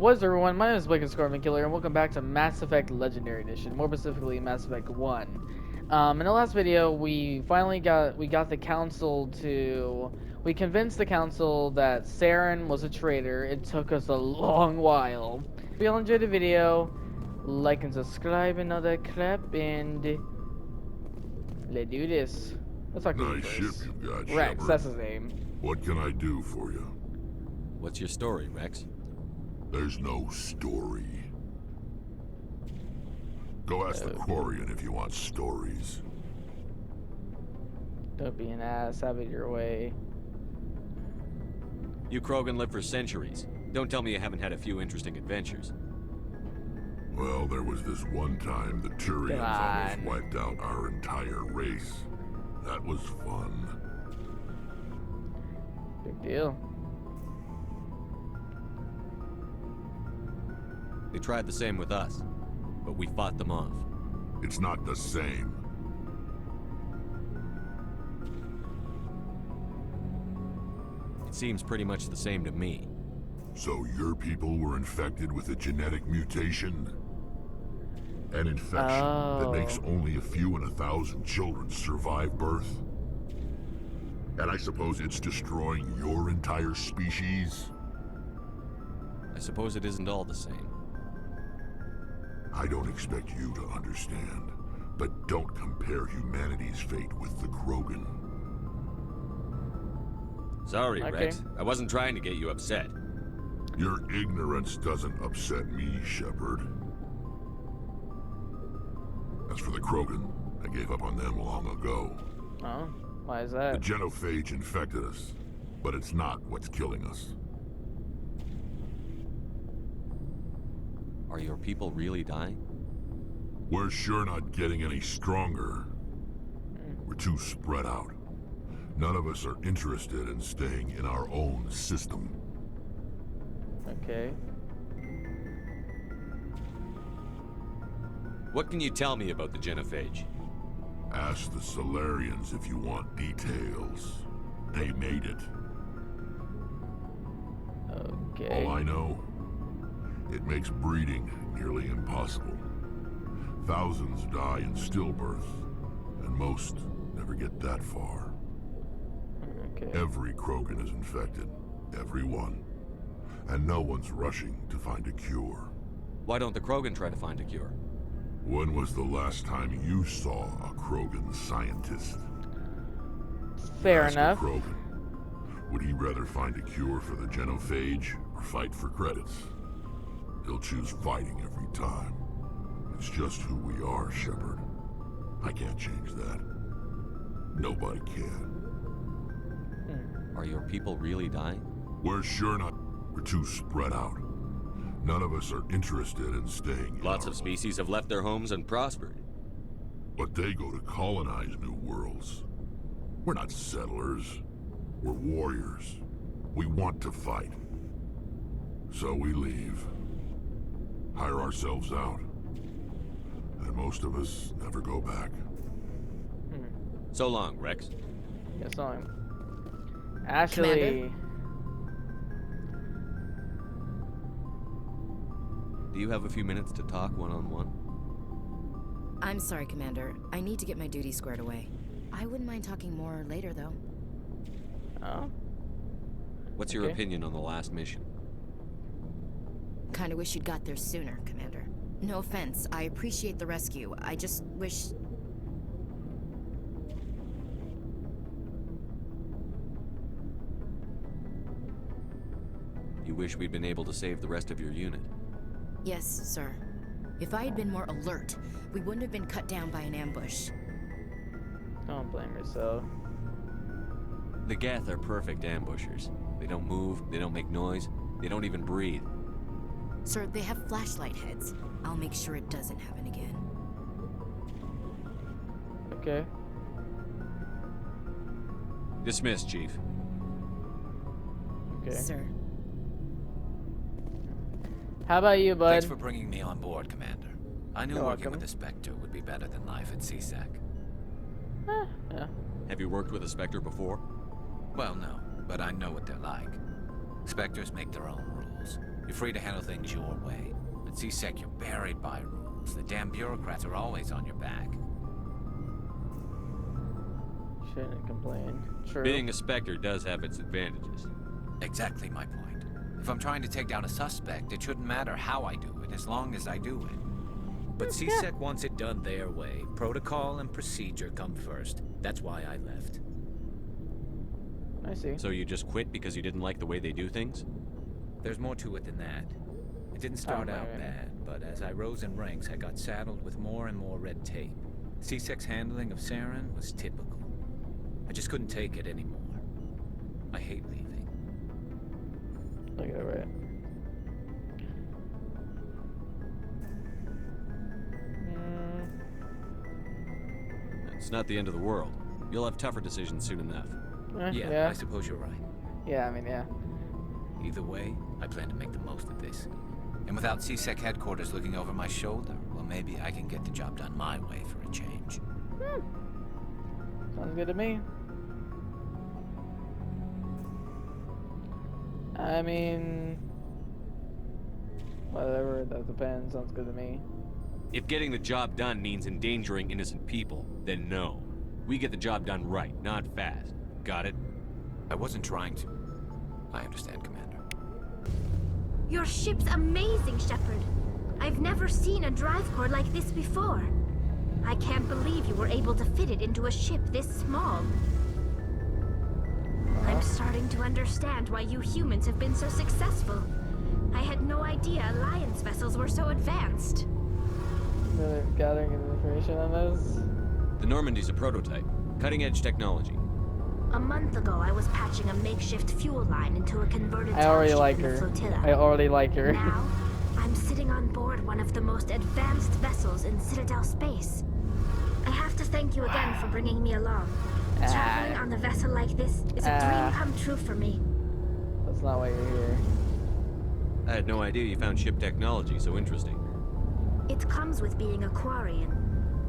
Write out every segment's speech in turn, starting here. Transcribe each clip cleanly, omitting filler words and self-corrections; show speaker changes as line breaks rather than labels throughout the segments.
What is everyone? My name is Blake Scorpion Killer, and welcome back to Mass Effect Legendary Edition, more specifically Mass Effect 1. In the last video, we got the council to... We convinced the council that Saren was a traitor. It took us a long while. If you all enjoyed the video, like and subscribe and all that crap, and... let's do this. Let's talk to you
Nice ship
first.
you've got,
Rex,
Shepard.
that's his name.
What can I do for you?
What's your story, Rex?
There's no story. Go ask the Quarian if you want stories.
Don't be an ass, have it your way.
You Krogan lived for centuries. Don't tell me you haven't had a few interesting adventures.
Well, there was this one time the Turians almost wiped out our entire race. That was fun.
Big deal.
They tried the same with us, but we fought them off.
It's not the same.
It seems pretty much the same to me.
So your people were infected with a genetic mutation? An infection that makes only a few in 1,000 children survive birth? And I suppose it's destroying your entire species?
I suppose it isn't all the same.
I don't expect you to understand, but don't compare humanity's fate with the Krogan.
Sorry, Rex. I wasn't trying to get you upset.
Your ignorance doesn't upset me, Shepard. As for the Krogan, I gave up on them long ago.
Oh, why is that?
The genophage infected us, but it's not what's killing us.
Are your people really dying?
We're sure not getting any stronger. We're too spread out. None of us are interested in staying in our own system.
Okay.
What can you tell me about the genophage?
Ask the Solarians if you want details. They made it.
Okay.
All I know, it makes breeding nearly impossible. Thousands die in stillbirth, and most never get that far.
Okay.
Every Krogan is infected. Every one. And no one's rushing to find a cure.
Why don't the Krogan try to find a cure?
When was the last time you saw a Krogan scientist?
Fair
Ask
enough.
a Krogan. Would he rather find a cure for the genophage or fight for credits? He'll choose fighting every time. It's just who we are, Shepard. I can't change that. Nobody can.
Are your people really dying?
We're sure not. We're too spread out. None of us are interested in staying.
Lots of species have left their homes and prospered.
But they go to colonize new worlds. We're not settlers. We're warriors. We want to fight. So we leave. Hire ourselves out. And most of us never go back.
So long, Rex.
Yes, I'm. Ashley.
Commander?
Do you have a few minutes to talk one-on-one?
I'm sorry, Commander. I need to get my duty squared away. I wouldn't mind talking more later, though.
Oh.
What's your opinion on the last mission?
Kinda wish you'd got there sooner, Commander. No offense, I appreciate the rescue. I just wish...
You wish we'd been able to save the rest of your unit?
Yes, sir. If I had been more alert, we wouldn't have been cut down by an ambush.
Don't blame yourself.
The Geth are perfect ambushers. They don't move, they don't make noise, they don't even breathe.
Sir, they have flashlight heads. I'll make sure it doesn't happen again.
Okay.
Dismissed, Chief.
Okay.
Sir.
How about you, bud?
Thanks for bringing me on board, Commander. I knew
You're
working
welcome.
with the Spectre would be better than life at CSEC.
Yeah.
Have you worked with a Spectre before?
Well, no, but I know what they're like. Spectres make their own rules. You're free to handle things your way. At CSEC, you're buried by rules. The damn bureaucrats are always on your back.
Shouldn't complain. True.
Being a Spectre does have its advantages.
Exactly my point. If I'm trying to take down a suspect, it shouldn't matter how I do it, as long as I do it.
But CSEC wants it done their way. Protocol and procedure come first. That's why I left.
I see.
So you just quit because you didn't like the way they do things?
There's more to it than that. It didn't start out
right.
bad, but as I rose in ranks, I got saddled with more and more red tape. CSEC's handling of Saren was typical. I just couldn't take it anymore. I hate leaving.
Look at that, right?
It's not the end of the world. You'll have tougher decisions soon enough.
Yeah, I suppose you're right.
Yeah, I mean, yeah.
Either way, I plan to make the most of this. And without CSEC headquarters looking over my shoulder, well, maybe I can get the job done my way for a change.
Sounds good to me. I mean, whatever, that depends. Sounds good to me.
If getting the job done means endangering innocent people, then no. We get the job done right, not fast. Got it?
I wasn't trying to. I understand, Commander.
Your ship's amazing, Shepard. I've never seen a drive core like this before. I can't believe you were able to fit it into a ship this small. I'm starting to understand why you humans have been so successful. I had no idea Alliance vessels were so advanced.
They're gathering information on this.
The Normandy's a prototype. Cutting-edge technology.
A month ago, I was patching a makeshift fuel line into a converted
I already
township
like
in the
her.
flotilla.
I already like her.
Now, I'm sitting on board one of the most advanced vessels in Citadel space. I have to thank you again for bringing me along. Traveling on a vessel like this is a dream come true for me.
That's not why you're here.
I had no idea you found ship technology so interesting.
It comes with being a Quarian.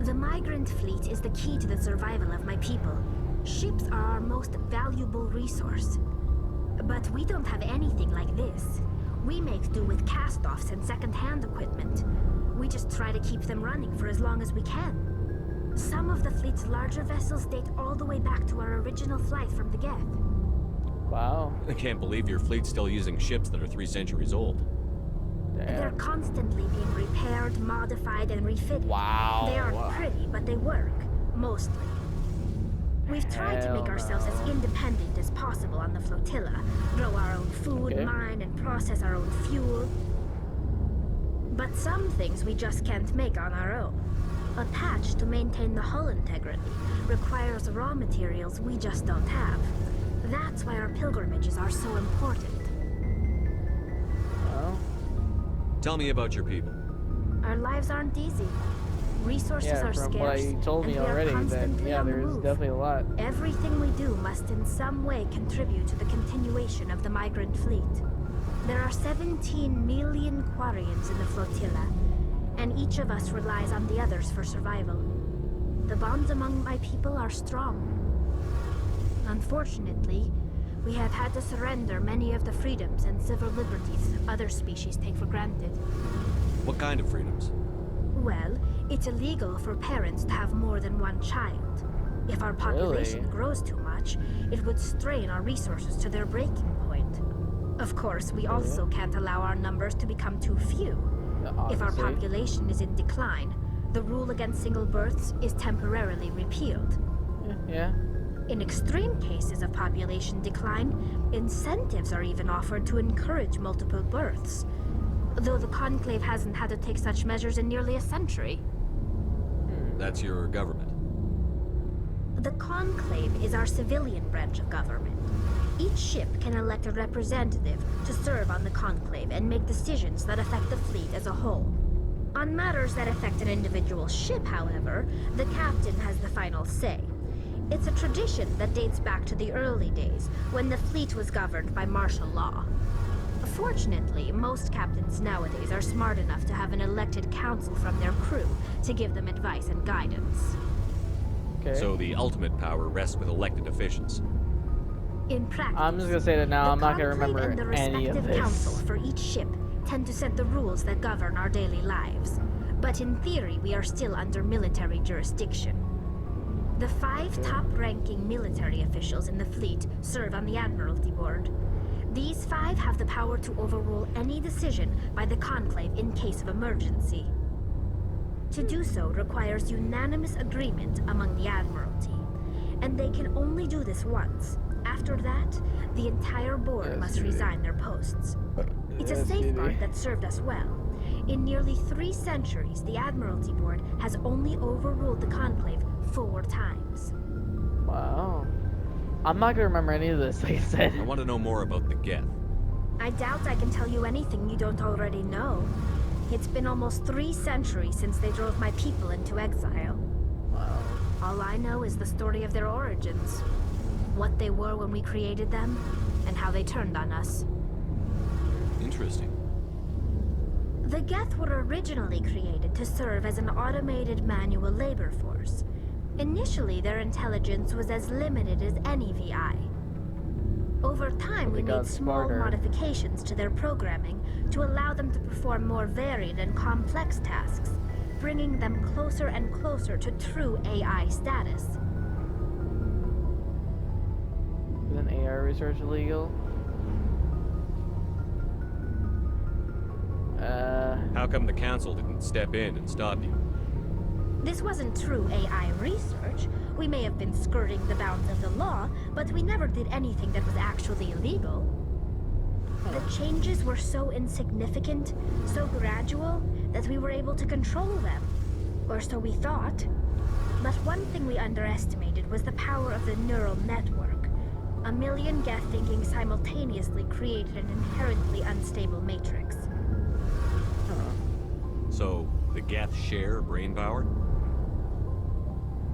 The migrant fleet is the key to the survival of my people. Ships are our most valuable resource. But we don't have anything like this. We make do with cast-offs and second-hand equipment. We just try to keep them running for as long as we can. Some of the fleet's larger vessels date all the way back to our original flight from the Geth.
Wow.
I can't believe your fleet's still using ships that are 3 centuries old.
They're
Damn.
constantly being repaired, modified, and refitted.
Wow.
They aren't pretty, but they work. Mostly. We've tried to make
Hell
ourselves
no.
as independent as possible on the flotilla. Grow our own food,
Okay.
mine, and process our own fuel. But some things we just can't make on our own. A patch to maintain the hull integrity requires raw materials we just don't have. That's why our pilgrimages are so important.
Well,
Tell me about your people.
Our lives aren't easy. Resources
yeah,
are
from
scarce,
what you told
and
me
we are
already, that
constantly
yeah,
on the
there's
move.
definitely a lot.
Everything we do must in some way contribute to the continuation of the migrant fleet. There are 17 million Quarians in the flotilla, and each of us relies on the others for survival. The bonds among my people are strong. Unfortunately, we have had to surrender many of the freedoms and civil liberties other species take for granted.
What kind of freedoms?
Well, it's illegal for parents to have more than one child. If our population
Really?
grows too much, it would strain our resources to their breaking point. Of course, we also can't allow our numbers to become too few. If our
Obviously.
population is in decline, the rule against single births is temporarily repealed.
Yeah.
In extreme cases of population decline, incentives are even offered to encourage multiple births. Though the Conclave hasn't had to take such measures in nearly a century.
That's your government.
The Conclave is our civilian branch of government. Each ship can elect a representative to serve on the Conclave and make decisions that affect the fleet as a whole. On matters that affect an individual ship, however, the captain has the final say. It's a tradition that dates back to the early days, when the fleet was governed by martial law. Fortunately, most captains nowadays are smart enough to have an elected council from their crew to give them advice and guidance.
Okay.
So the ultimate power rests with elected officials.
In practice,
I'm just gonna say that now.
the
I'm not gonna
conclave
remember
and the
any of
respective
this.
council for each ship tend to set the rules that govern our daily lives. But in theory, we are still under military jurisdiction. The 5 top-ranking military officials in the fleet serve on the Admiralty Board. These 5 have the power to overrule any decision by the Conclave in case of emergency. To do so requires unanimous agreement among the Admiralty, and they can only do this once. After that, the entire board must resign their posts. It's a safeguard that served us well. In nearly 3 centuries, the Admiralty Board has only overruled the Conclave 4 times.
Wow. I'm not gonna remember any of this, like I said.
I want to know more about the Geth.
I doubt I can tell you anything you don't already know. It's been almost 3 centuries since they drove my people into exile.
Wow.
All I know is the story of their origins. What they were when we created them, and how they turned on us.
Interesting.
The Geth were originally created to serve as an automated manual labor force. Initially, their intelligence was as limited as any VI. Over time, we made small modifications to their programming to allow them to perform more varied and complex tasks, bringing them closer and closer to true AI status.
Isn't AI research illegal?
How come the council didn't step in and stop you?
This wasn't true AI research. We may have been skirting the bounds of the law, but we never did anything that was actually illegal. The changes were so insignificant, so gradual, that we were able to control them. Or so we thought. But one thing we underestimated was the power of the neural network. A million Geth thinking simultaneously created an inherently unstable matrix.
So, the Geth share brain power?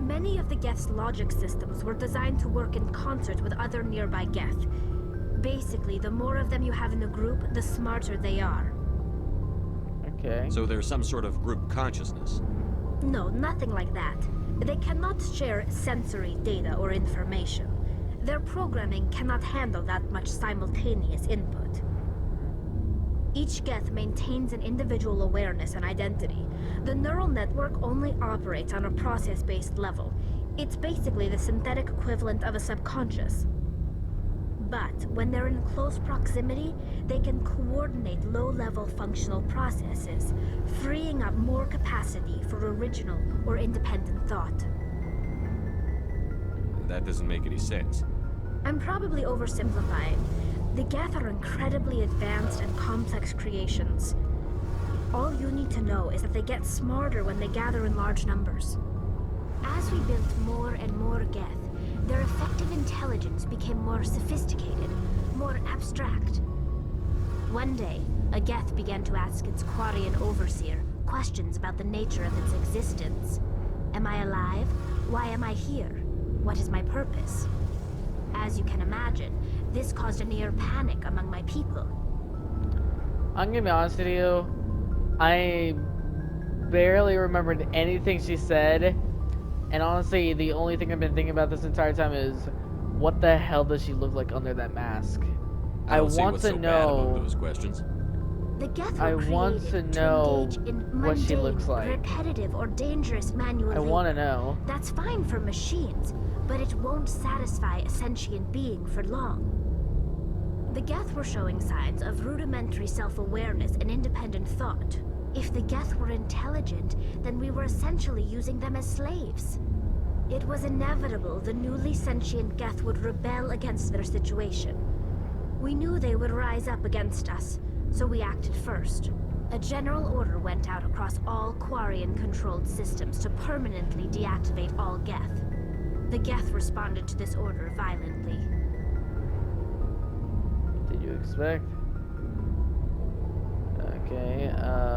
Many of the Geth's logic systems were designed to work in concert with other nearby Geth. Basically, the more of them you have in a group, the smarter they are.
Okay.
So there's some sort of group consciousness?
No, nothing like that. They cannot share sensory data or information. Their programming cannot handle that much simultaneous input. Each Geth maintains an individual awareness and identity. The neural network only operates on a process-based level. It's basically the synthetic equivalent of a subconscious. But when they're in close proximity, they can coordinate low-level functional processes, freeing up more capacity for original or independent thought.
That doesn't make any sense.
I'm probably oversimplifying. The Geth are incredibly advanced and complex creations. All you need to know is that they get smarter when they gather in large numbers. As we built more and more Geth, their effective intelligence became more sophisticated, more abstract. One day, a Geth began to ask its Quarian overseer questions about the nature of its existence. Am I alive? Why am I here? What is my purpose? As you can imagine, this caused a near panic among my people.
I'm gonna be honest with you. I barely remembered anything she said. And honestly, the only thing I've been thinking about this entire time is, what the hell does she look like under that mask?
I don't see
want
what's
to
so bad about
know.
those questions.
The Geth
I
were
want
created
to know
engage in
what she
mundane,
looks like.
repetitive, or dangerous manual
I
labor.
want to know.
That's fine for machines, but it won't satisfy a sentient being for long. The Geth were showing signs of rudimentary self-awareness and independent thought. If the Geth were intelligent, then we were essentially using them as slaves. It was inevitable the newly sentient Geth would rebel against their situation. We knew they would rise up against us, so we acted first. A general order went out across all Quarian-controlled systems to permanently deactivate all Geth. The Geth responded to this order violently.
What did you expect? Okay,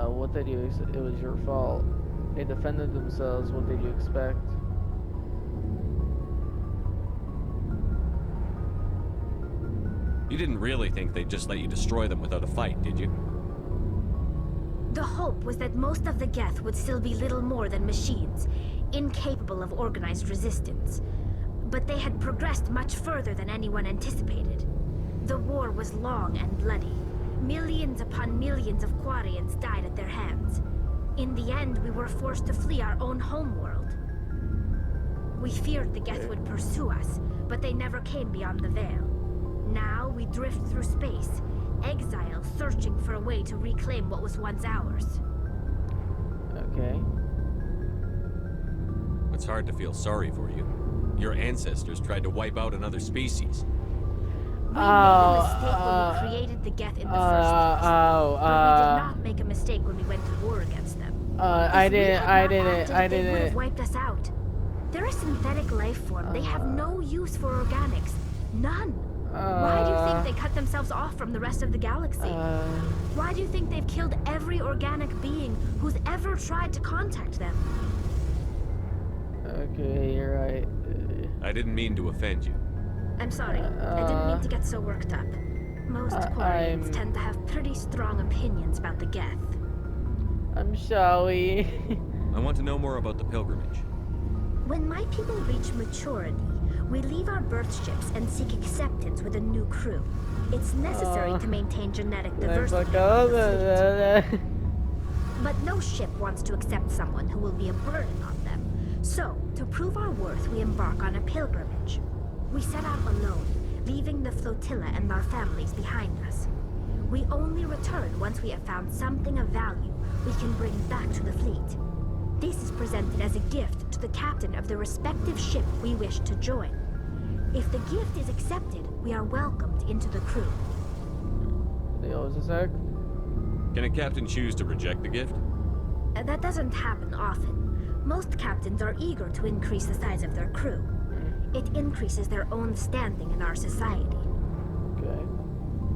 what did you expect? It was your fault. They defended themselves. What did you expect?
You didn't really think they'd just let you destroy them without a fight, did you?
The hope was that most of the Geth would still be little more than machines, incapable of organized resistance. But they had progressed much further than anyone anticipated. The war was long and bloody. Millions upon millions of Quarians died at their hands. In the end, we were forced to flee our own homeworld. We feared the Geth would pursue us, but they never came beyond the Veil. Now we drift through space, exile searching for a way to reclaim what was once ours.
Okay.
It's hard to feel sorry for you. Your ancestors tried to wipe out another species.
We made a mistake when we created the Geth in the first place. But we did not make a mistake when we went to war against them.
I didn't.
They would have wiped us out. They're a synthetic life form. They have no use for organics. None. Why do you think they cut themselves off from the rest of the galaxy? Why do you think they've killed every organic being who's ever tried to contact them?
Okay, you're right.
I didn't mean to offend you.
I'm sorry. I didn't mean to get so worked up. Most Quarians tend to have pretty strong opinions about the Geth.
I'm sorry.
I want to know more about the pilgrimage.
When my people reach maturity, we leave our birth ships and seek acceptance with a new crew. It's necessary to maintain genetic diversity. But no ship wants to accept someone who will be a burden on them. So, to prove our worth, we embark on a pilgrimage. We set out alone, leaving the flotilla and our families behind us. We only return once we have found something of value we can bring back to the fleet. This is presented as a gift to the captain of the respective ship we wish to join. If the gift is accepted, we are welcomed into the crew.
Yo, is this Eric?
Can a captain choose to reject the gift?
That doesn't happen often. Most captains are eager to increase the size of their crew. It increases their own standing in our society.
Okay.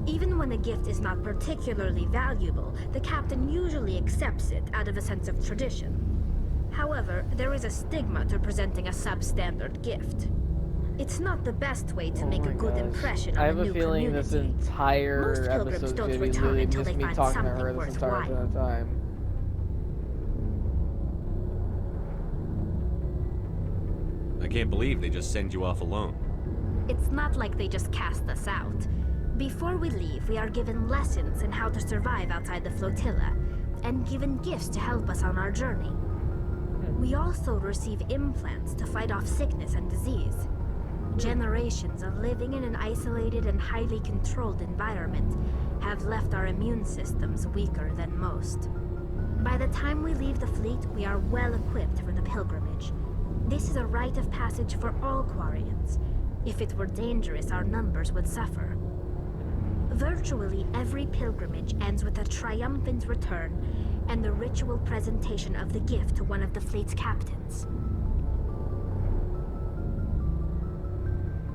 Even when a gift is not particularly valuable, the captain usually accepts it out of a sense of tradition. However, there is a stigma to presenting a substandard gift. It's not the best way to make a good impression on
I
a
have
new
a feeling
community.
this entire
Most pilgrims
episode is
don't
going to be
return
literally
until
just
they
me
find
talking to
something
her this entire
worthwhile.
time.
I can't believe they just send you off alone.
It's not like they just cast us out. Before we leave, we are given lessons in how to survive outside the flotilla, and given gifts to help us on our journey. We also receive implants to fight off sickness and disease. Generations of living in an isolated and highly controlled environment have left our immune systems weaker than most. By the time we leave the fleet, we are well equipped for the pilgrimage. This is a rite of passage for all Quarians. If it were dangerous, our numbers would suffer. Virtually every pilgrimage ends with a triumphant return and the ritual presentation of the gift to one of the fleet's captains.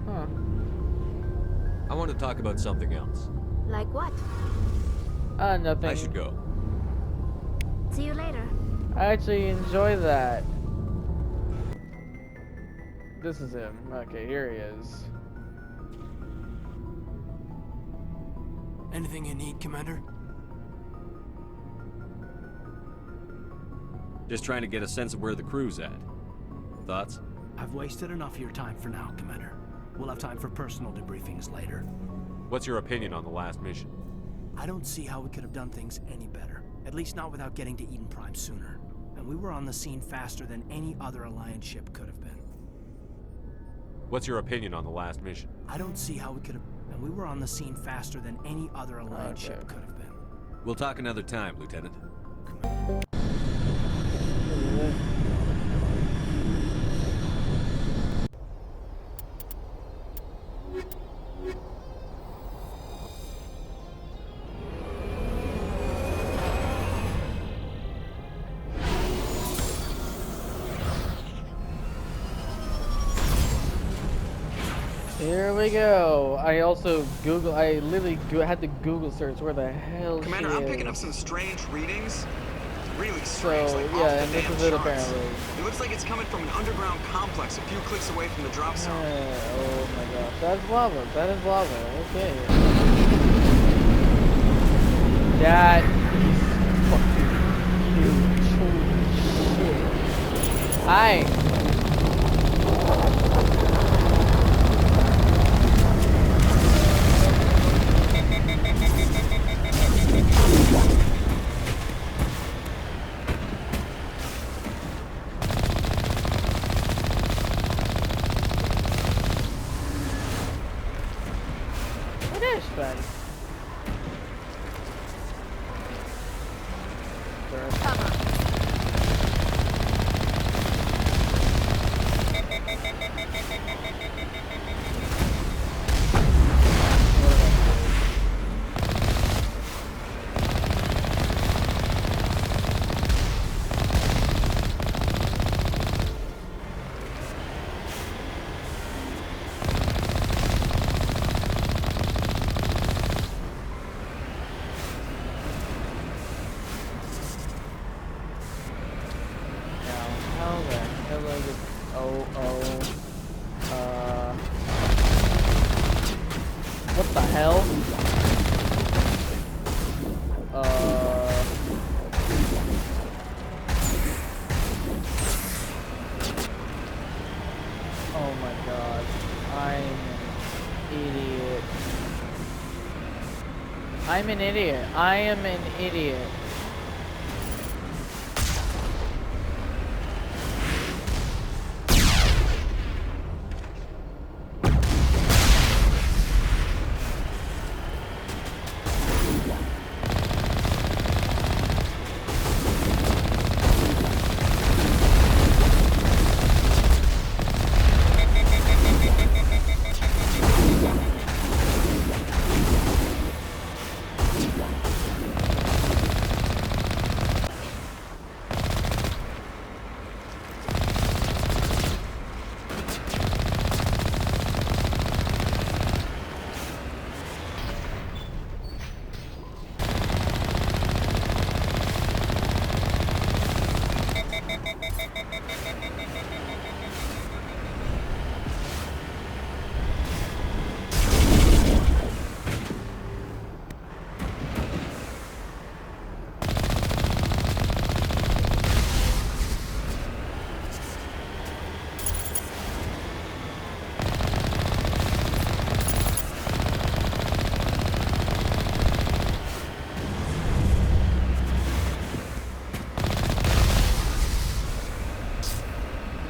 Huh.
I want to talk about something else.
Like what?
Nothing.
I should go.
See you later.
I actually enjoy that. This is him. Okay, here he is.
Anything you need, Commander?
Just trying to get a sense of where the crew's at. Thoughts?
I've wasted enough of your time for now, Commander. We'll have time for personal debriefings later.
What's your opinion on the last mission?
I don't see how we could have done things any better. At least not without getting to Eden Prime sooner. And we were on the scene faster than any other Alliance ship could have been.
What's your opinion on the last mission?
I don't see how we could have... And we were on the scene faster than any other Alliance ship could have been.
We'll talk another time, Lieutenant.
Here we go. I also I literally had to Google search where the hell
Commander,
she
I'm
is.
picking up some strange readings. Really strange,
So,
like
yeah,
off
and
the
this
damn
is it
charts.
apparently.
It looks like it's coming from an underground complex a few clicks away from the drop zone.
Oh my gosh, that's lava. That is lava. Okay. That is fucking huge. Holy shit. Hi. sir. What the hell? Oh my god. I'm an idiot. I'm an idiot. I am an idiot.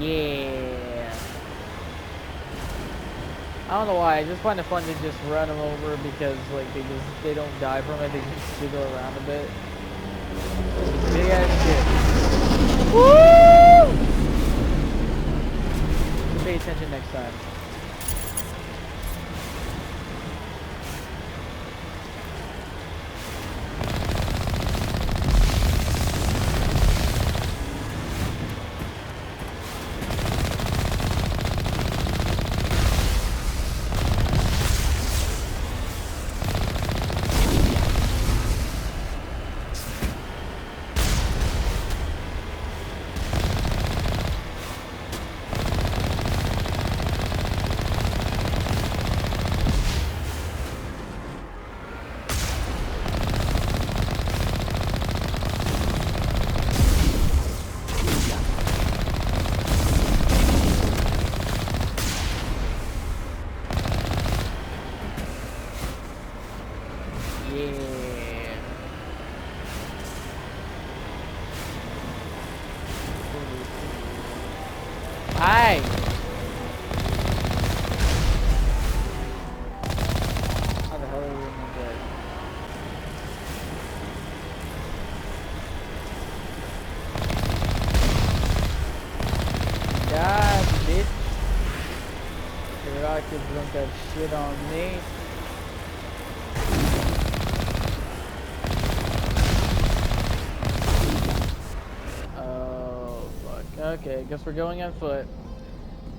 Yeah. I don't know why. I just find it fun to just run them over because like they don't die from it. They just jiggle around a bit. Big ass shit. Woo! Pay attention next time. Hi. How the hell are we in bed? God, bitch. You're out to drunk that shit on me. Oh, fuck. Okay, guess we're going on foot.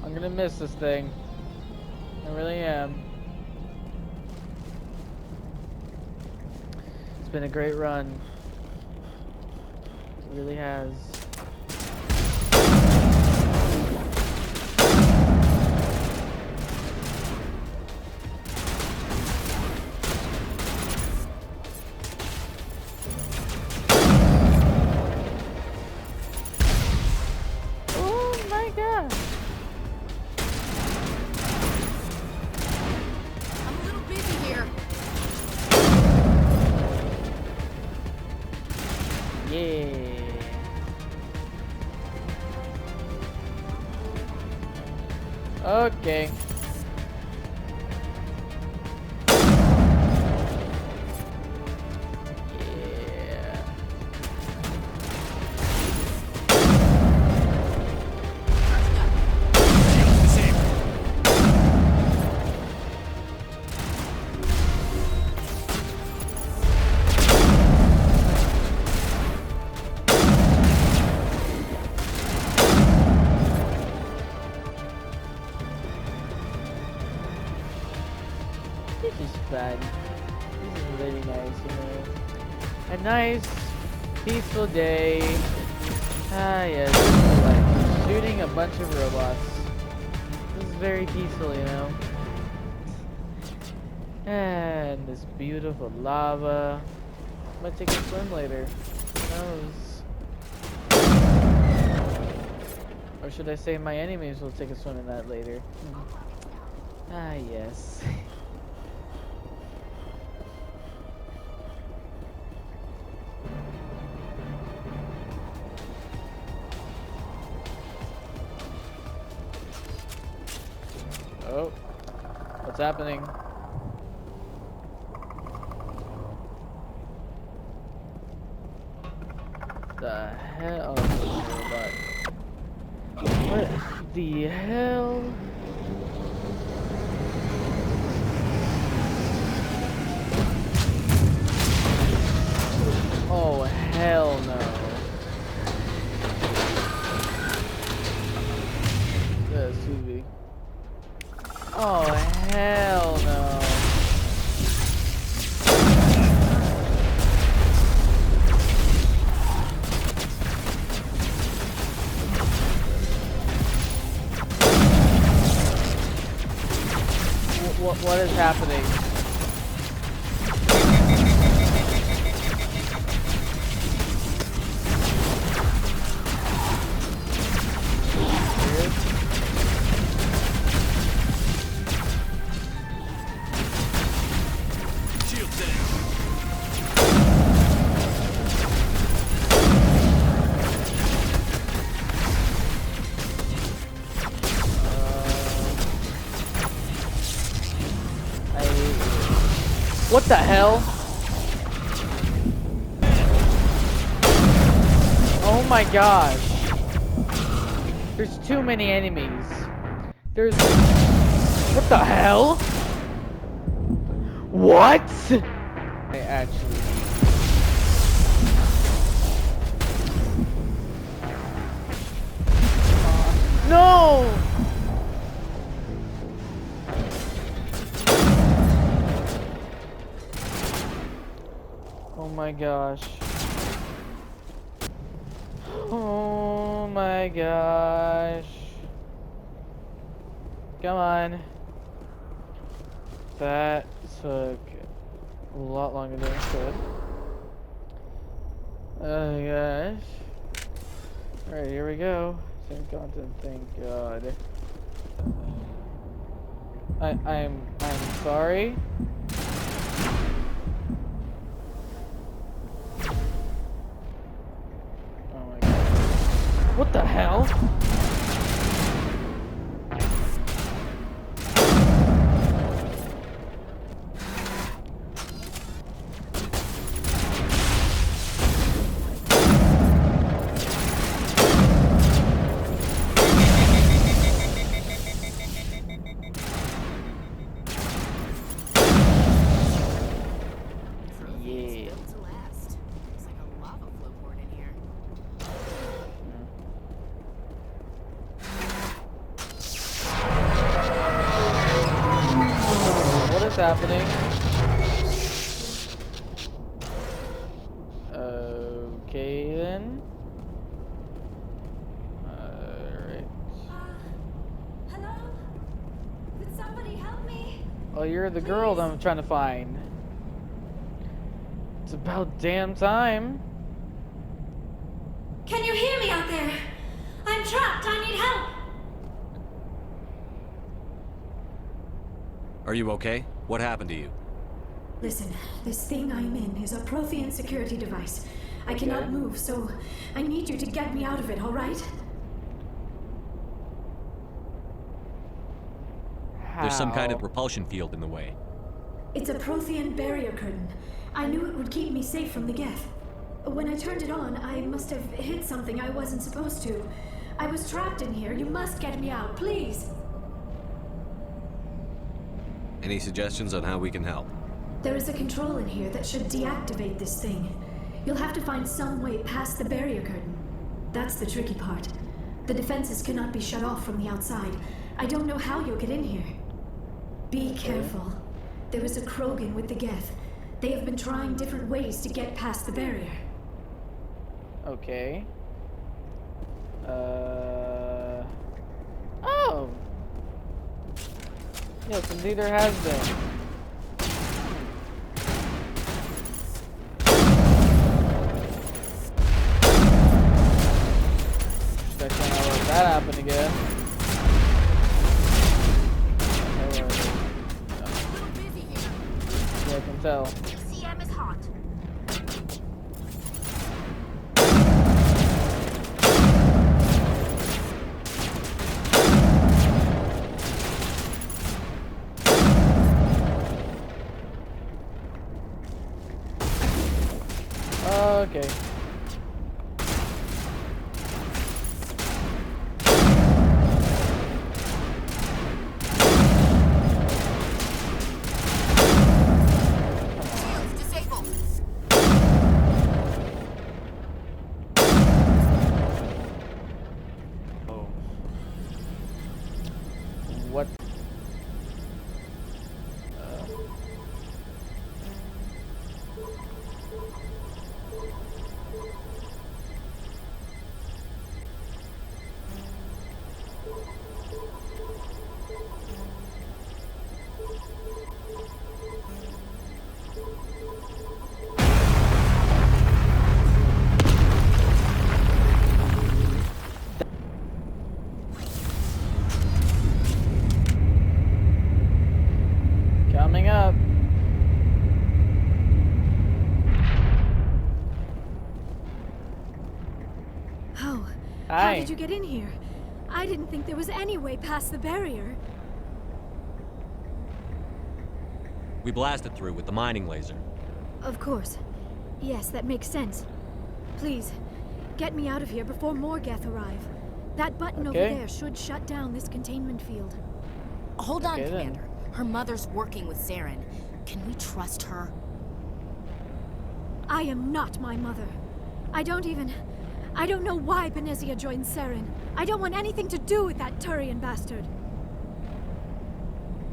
I'm gonna miss this thing. I really am. It's been a great run. It really has. Oh my god.
I'm a little busy here.
Yeah. Okay. Yeah. god. This is really nice, you know. A nice, peaceful day. Ah, yes. Like shooting a bunch of robots. This is very peaceful, you know. And this beautiful lava. Might take a swim later. Who knows? Or should I say my enemies will take a swim in that later? Ah, yes. Oh, what's happening? The hell? What the hell? Oh, hell no. That's Suvi. Oh, hell no. What is happening?
Shield down.
What the hell? Oh my gosh. There's too many enemies. There's... What the hell? What? I actually... No! Oh my gosh. Oh my gosh. Come on. That took a lot longer than it should. Oh gosh. Alright, here we go. Same content, thank God. I'm sorry. Oh my God. What the hell? Yeah.
To last. Looks like a lava flow poured in here.
What is happening? Okay then. Alright.
Hello? Could somebody help me?
Oh, you're the girl that I'm trying to find. It's about damn time.
Can you hear me out there? I'm trapped. I need help.
Are you okay? What happened to you?
Listen, this thing I'm in is a Prothean security device. I cannot move, so I need you to get me out of it, all right?
There's some kind of
How?
repulsion field in the way.
It's a Prothean barrier curtain. I knew it would keep me safe from the Geth. When I turned it on, I must have hit something I wasn't supposed to. I was trapped in here. You must get me out, please.
Any suggestions on how we can help?
There is a control in here that should deactivate this thing. You'll have to find some way past the barrier curtain. That's the tricky part. The defenses cannot be shut off from the outside. I don't know how you'll get in here. Be careful. There was a Krogan with the Geth. They have been trying different ways to get past the barrier.
Okay. Oh! Yes, indeed there has been. I can't let that happen again. Yeah, I can tell.
CM is hot.
Okay. Oh. What? Coming up.
Oh,
Hi.
how did you get in here? I didn't think there was any way past the barrier.
We blasted through with the mining laser.
Of course. Yes, that makes sense. Please, get me out of here before more Geth arrive. That button over
Okay.
there should shut down this containment field.
Hold on,
Okay, then.
Commander. Her mother's working with Saren. Can we trust her?
I am not my mother. I don't know why Benezia joined Saren. I don't want anything to do with that Turian bastard.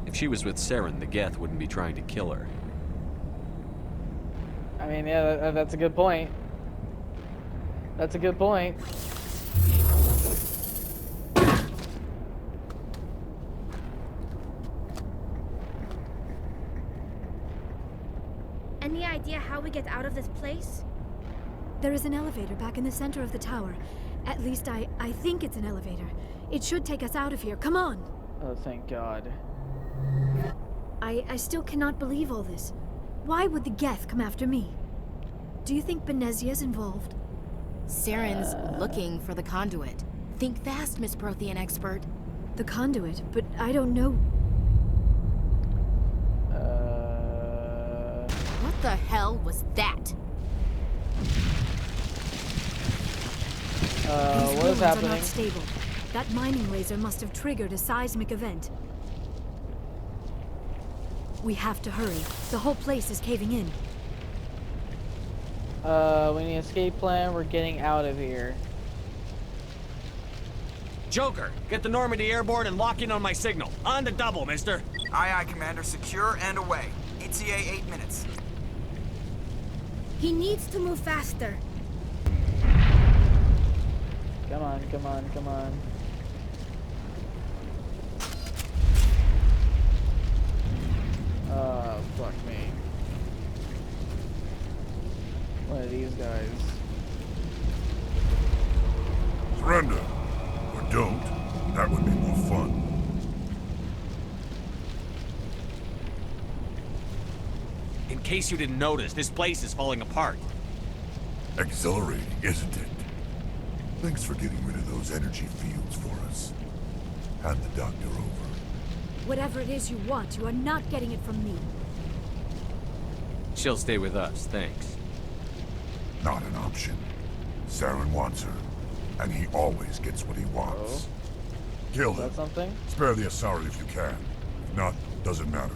If she was with Saren, the Geth wouldn't be trying to kill her.
I mean, yeah, that's a good point. That's a good point.
Any idea how we get out of this place?
There is an elevator back in the center of the tower. At least I think it's an elevator. It should take us out of here. Come on!
Oh, thank God.
I still cannot believe all this. Why would the Geth come after me? Do you think Benezia's involved?
Saren's looking for the conduit. Think fast, Miss Prothean expert.
The conduit, but I don't know.
What the hell was that?
These
What is
ruins are
happening?
not stable. That mining laser must have triggered a seismic event. We have to hurry. The whole place is caving in.
We need an escape plan. We're getting out of here.
Joker, get the Normandy airborne and lock in on my signal. On the double, mister.
Aye, aye, Commander. Secure and away. ETA 8 minutes.
He needs to move faster.
Come on, come on, come on. Oh, fuck me. One of these guys.
Surrender. Or don't. That would be more fun.
In case you didn't notice, this place is falling apart.
Exhilarating, isn't it? Thanks for getting rid of those energy fields for us. Hand the doctor over.
Whatever it is you want, you are not getting it from me.
She'll stay with us, thanks.
Not an option. Saren wants her, and he always gets what he wants. Kill
Is
him.
that something?
Spare the Asari if you can. If not, doesn't matter.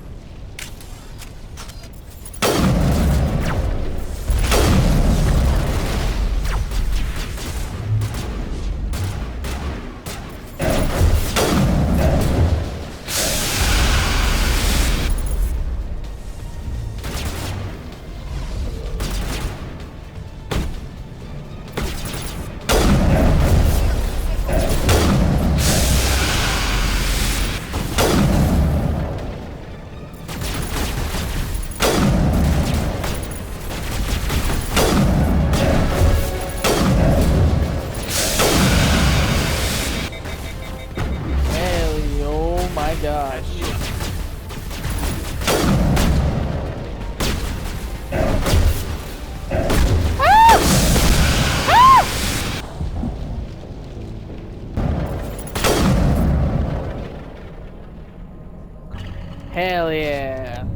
Hell yeah.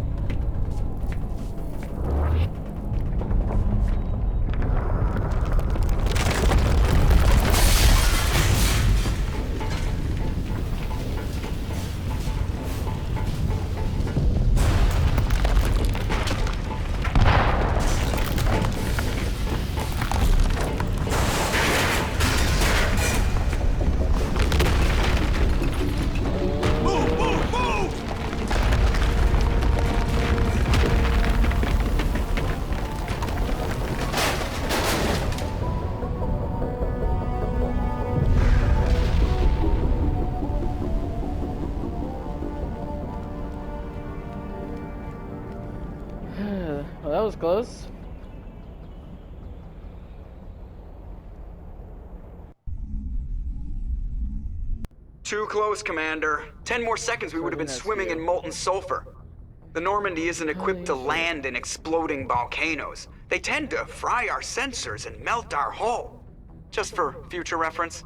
Well, that was close.
Too close, Commander. 10 more seconds, we would have been swimming in molten sulfur. The Normandy isn't equipped to land in exploding volcanoes. They tend to fry our sensors and melt our hull. Just for future reference.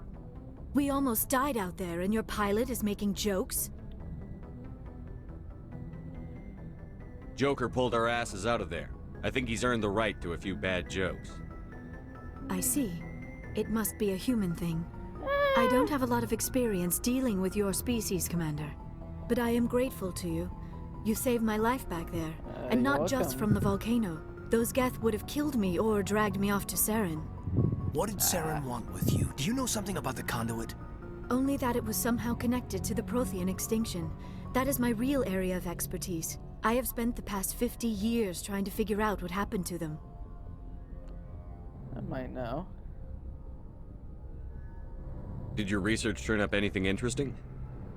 We almost died out there, and your pilot is making jokes?
Joker pulled our asses out of there. I think he's earned the right to a few bad jokes.
I see. It must be a human thing. I don't have a lot of experience dealing with your species, Commander. But I am grateful to you. You saved my life back there. And not just from the volcano. Those Geth would have killed me or dragged me off to Saren.
What did Saren want with you? Do you know something about the conduit?
Only that it was somehow connected to the Prothean extinction. That is my real area of expertise. I have spent the past 50 years trying to figure out what happened to them.
I might know.
Did your research turn up anything interesting?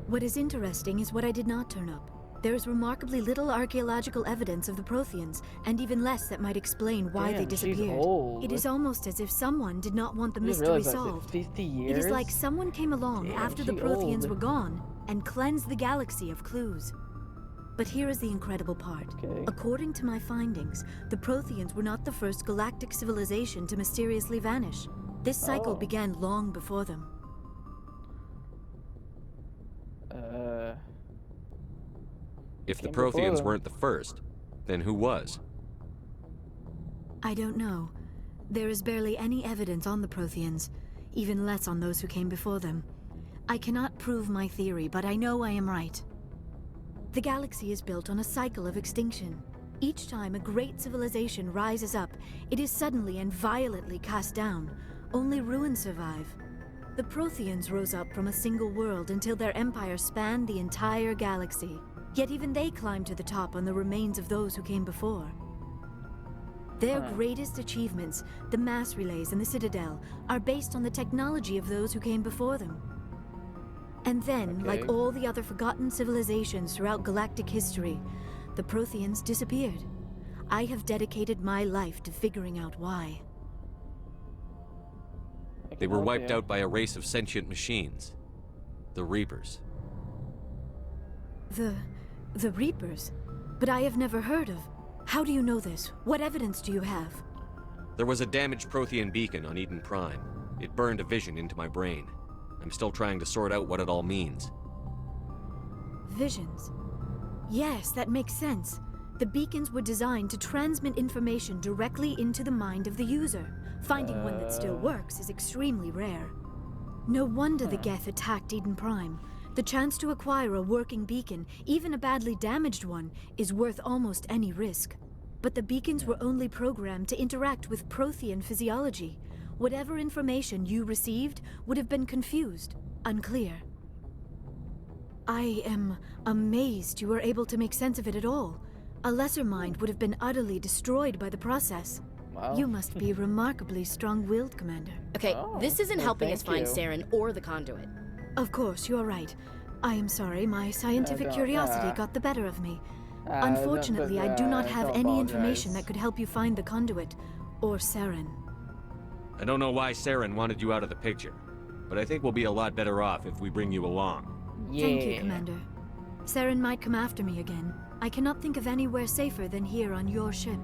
What is interesting is what I did not turn up. There is remarkably little archaeological evidence of the Protheans, and even less that might explain why they disappeared.
She's old.
It is almost as if someone did not want the
You
mystery
realize that's
solved.
50 years?
It is like someone came along
Damn,
after the
she
Protheans
old.
were gone and cleansed the galaxy of clues. But here is the incredible part.
Okay.
According to my findings, the Protheans were not the first galactic civilization to mysteriously vanish. This cycle began long before them.
If the
Came before
Protheans
them.
weren't the first, then who was?
I don't know. There is barely any evidence on the Protheans, even less on those who came before them. I cannot prove my theory, but I know I am right. The galaxy is built on a cycle of extinction. Each time a great civilization rises up, it is suddenly and violently cast down. Only ruins survive. The Protheans rose up from a single world until their empire spanned the entire galaxy. Yet even they climbed to the top on the remains of those who came before. Their greatest achievements, the mass relays and the Citadel, are based on the technology of those who came before them. And then, like all the other forgotten civilizations throughout galactic history, the Protheans disappeared. I have dedicated my life to figuring out why.
They were wiped out by a race of sentient machines. The Reapers.
The Reapers? But I have never heard of. How do you know this? What evidence do you have?
There was a damaged Prothean beacon on Eden Prime. It burned a vision into my brain. I'm still trying to sort out what it all means.
Visions. Yes, that makes sense. The beacons were designed to transmit information directly into the mind of the user. Finding one that still works is extremely rare. No wonder the Geth attacked Eden Prime. The chance to acquire a working beacon, even a badly damaged one, is worth almost any risk. But the beacons were only programmed to interact with Prothean physiology. Whatever information you received would have been confused, unclear. I am amazed you were able to make sense of it at all. A lesser mind would have been utterly destroyed by the process.
Wow.
You must be remarkably strong-willed, Commander.
Okay, this isn't helping us find
thank you.
Saren or the conduit.
Of course, you are right. I am sorry, my scientific curiosity got the better of me. Unfortunately, I do not have any information that could help you find the conduit, or Saren.
I don't know why Saren wanted you out of the picture, but I think we'll be a lot better off if we bring you along.
Thank you, Commander. Saren might come after me again. I cannot think of anywhere safer than here on your ship.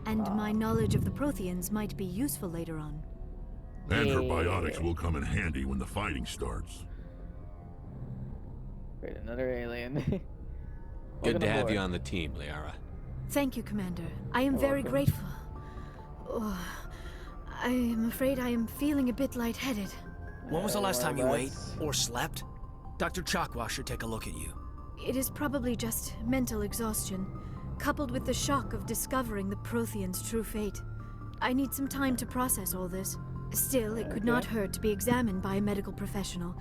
And my knowledge of the Protheans might be useful later on.
And her biotics will come in handy when the fighting starts.
Great, another alien.
Good to have
aboard.
you on the team, Liara.
Thank you, Commander. I am
You're
very
welcome.
grateful. Oh, I am afraid I am feeling a bit lightheaded.
When was the last
Well,
time you ate
that's-
or slept? Dr. Chakwa should take a look at you.
It is probably just mental exhaustion, coupled with the shock of discovering the Prothean's true fate. I need some time to process all this. Still, it could not hurt to be examined by a medical professional.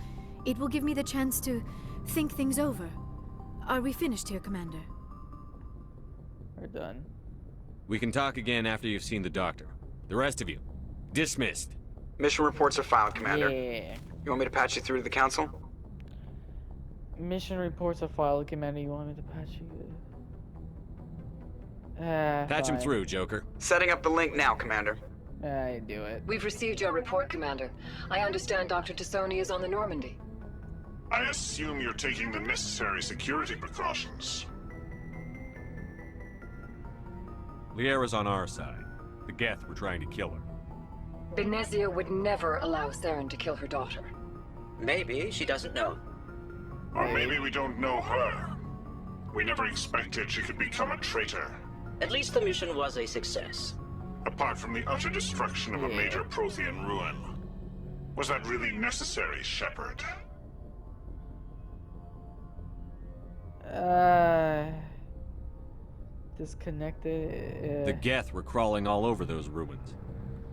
It will give me the chance to think things over. Are we finished here, Commander?
We're done.
We can talk again after you've seen the doctor. The rest of you, dismissed.
Mission reports are filed, Commander.
Yeah.
You want me to patch you through to the Council?
Mission reports are filed, Commander. You want me to patch you?
Patch him
Fine.
through, Joker.
Setting up the link now, Commander.
I do it.
We've received your report, Commander. I understand Dr. Tassoni is on the Normandy.
I assume you're taking the necessary security precautions.
Liara's on our side. The Geth were trying to kill her.
Benezia would never allow Saren to kill her daughter.
Maybe she doesn't know.
Or maybe we don't know her. We never expected she could become a traitor.
At least the mission was a success.
Apart from the utter destruction of a major Prothean ruin. Was that really necessary, Shepard?
Disconnected.
The Geth were crawling all over those ruins.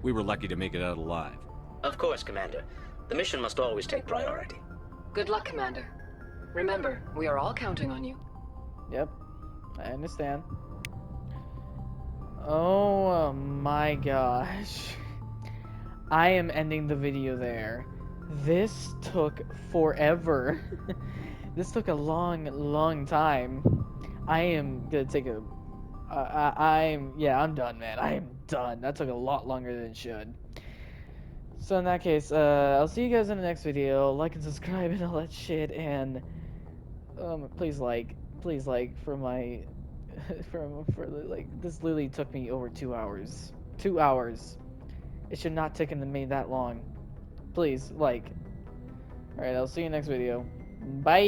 We were lucky to make it out alive.
Of course, Commander. The mission must always take priority.
Good luck, Commander. Remember, we are all counting on you.
Yep, I understand. Oh my gosh. I am ending the video there. This took forever. This took a long time. I am gonna take a... I'm done, man. I am done. That took a lot longer than it should. So in that case, I'll see you guys in the next video. Like and subscribe and all that shit, and please like for my this literally took me over 2 hours. 2 hours. It should not take me that long. Please like. All right, I'll see you next video. Bye.